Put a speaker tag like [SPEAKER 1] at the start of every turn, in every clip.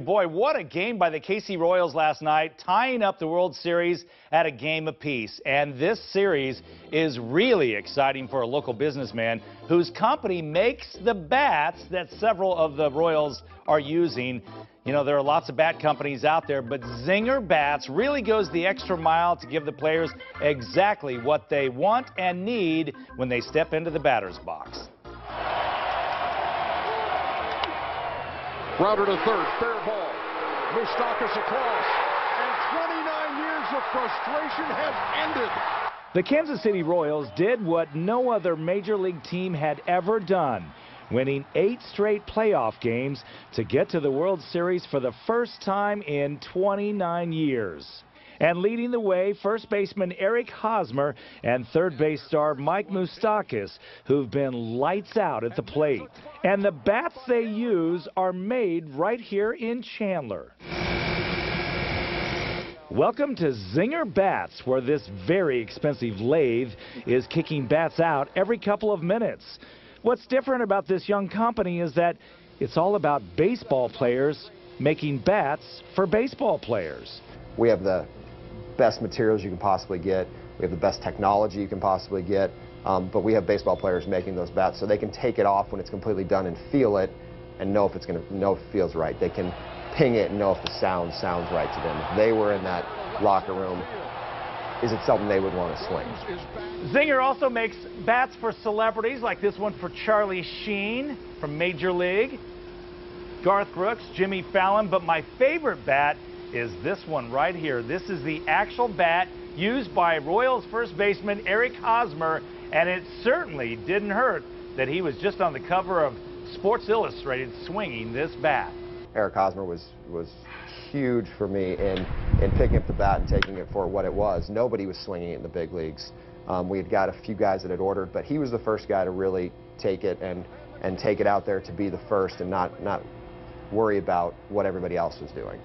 [SPEAKER 1] Boy, what a game by the KC Royals last night, tying up the World Series at a game apiece. And this series is really exciting for a local businessman whose company makes the bats that several of the Royals are using. You know, there are lots of bat companies out there, but Zinger Bats really goes the extra mile to give the players exactly what they want and need when they step into the batter's box.
[SPEAKER 2] Router to third, fair ball. Moustakas across, and 29 years of frustration has ended.
[SPEAKER 1] The Kansas City Royals did what no other major league team had ever done, winning 8 straight playoff games to get to the World Series for the first time in 29 years. And leading the way, first baseman Eric Hosmer and third base star Mike Moustakas, who've been lights out at the plate. And the bats they use are made right here in Chandler. Welcome to Zinger Bats, where this very expensive lathe is kicking bats out every couple of minutes. What's different about this young company is that it's all about baseball players making bats for baseball players.
[SPEAKER 3] We have the best materials you can possibly get. We have the best technology you can possibly get. But we have baseball players making those bats so they can take it off when it's completely done and feel it and know if it's going to know if it feels right. They can ping it and know if the sound sounds right to them. If they were in that locker room, is it something they would want to swing?
[SPEAKER 1] Zinger also makes bats for celebrities, like this one for Charlie Sheen from Major League, Garth Brooks, Jimmy Fallon, but my favorite bat is this one right here. This is the actual bat used by Royals first baseman Eric Hosmer, and it certainly didn't hurt that he was just on the cover of Sports Illustrated swinging this bat.
[SPEAKER 3] Eric Hosmer was huge for me in picking up the bat and taking it for what it was. Nobody was swinging it in the big leagues. We had got a few guys that had ordered, but he was the first guy to really take it and take it out there to be the first and not worry about what everybody else was doing.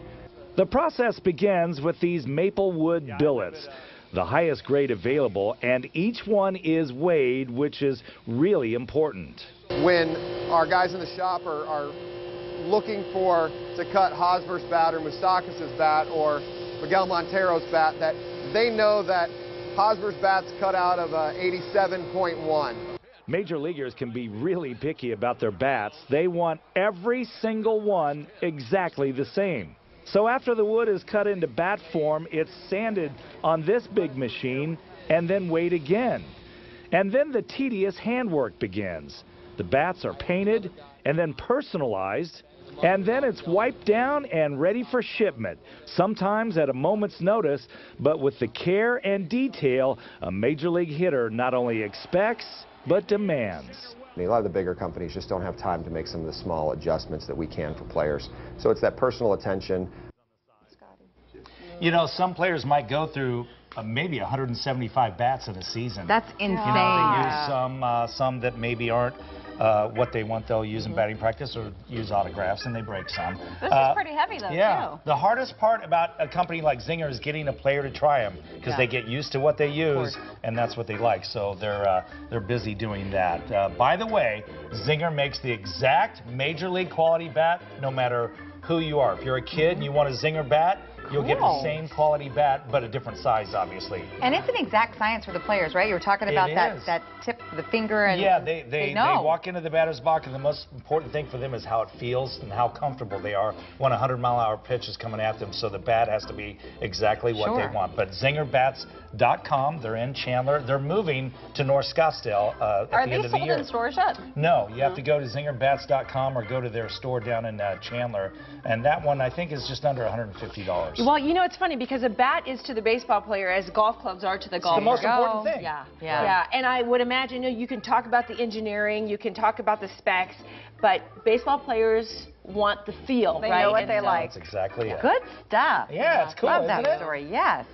[SPEAKER 1] The process begins with these maple wood billets, the highest grade available, and each one is weighed, which is really important.
[SPEAKER 3] When our guys in the shop are looking to cut Hosmer's bat or Moustakas' bat or Miguel Montero's bat, that they know that Hosmer's bat's cut out of 87.1.
[SPEAKER 1] Major leaguers can be really picky about their bats. They want every single one exactly the same. So after the wood is cut into bat form, it's sanded on this big machine and then weighed again. And then the tedious handwork begins. The bats are painted and then personalized, and then it's wiped down and ready for shipment, sometimes at a moment's notice, but with the care and detail a major league hitter not only expects, but demands.
[SPEAKER 3] A lot of the bigger companies just don't have time to make some of the small adjustments that we can for players. So it's that personal attention.
[SPEAKER 1] You know, some players might go through maybe 175 bats in a season.
[SPEAKER 4] That's insane.
[SPEAKER 1] You know, they use some that maybe aren't what they want. They'll use in batting practice or use autographs, and they break some.
[SPEAKER 4] This is pretty heavy, though,
[SPEAKER 1] yeah.
[SPEAKER 4] too.
[SPEAKER 1] The hardest part about a company like Zinger is getting a player to try them, because they get used to what they use, and that's what they like. So they're busy doing that. By the way, Zinger makes the exact major league quality bat, no matter who you are. If you're a kid and you want a Zinger bat, you'll get the same quality bat, but a different size, obviously.
[SPEAKER 4] And it's an exact science for the players, right? You were talking about that tip of the finger. And
[SPEAKER 1] yeah, they walk into the batter's box, and the most important thing for them is how it feels and how comfortable they are when a 100-mile-an-hour pitch is coming at them. So the bat has to be exactly what they want. But ZingerBats.com, they're in Chandler. They're moving to North Scottsdale at the end of the year. Are they sold in stores yet? No, you have to go to ZingerBats.com or go to their store down in Chandler. And that one, I think, is just under $150.
[SPEAKER 5] Well, you know, it's funny because a bat is to the baseball player as golf clubs are to the golfer.
[SPEAKER 1] It's the most important thing.
[SPEAKER 5] Yeah. And I would imagine, you know, you can talk about the engineering, you can talk about the specs, but baseball players want the feel,
[SPEAKER 4] they
[SPEAKER 5] right?
[SPEAKER 4] know what they like.
[SPEAKER 1] That's exactly it.
[SPEAKER 4] Good stuff.
[SPEAKER 1] Yeah, it's cool,
[SPEAKER 4] Love that
[SPEAKER 1] isn't it?
[SPEAKER 4] story, yes.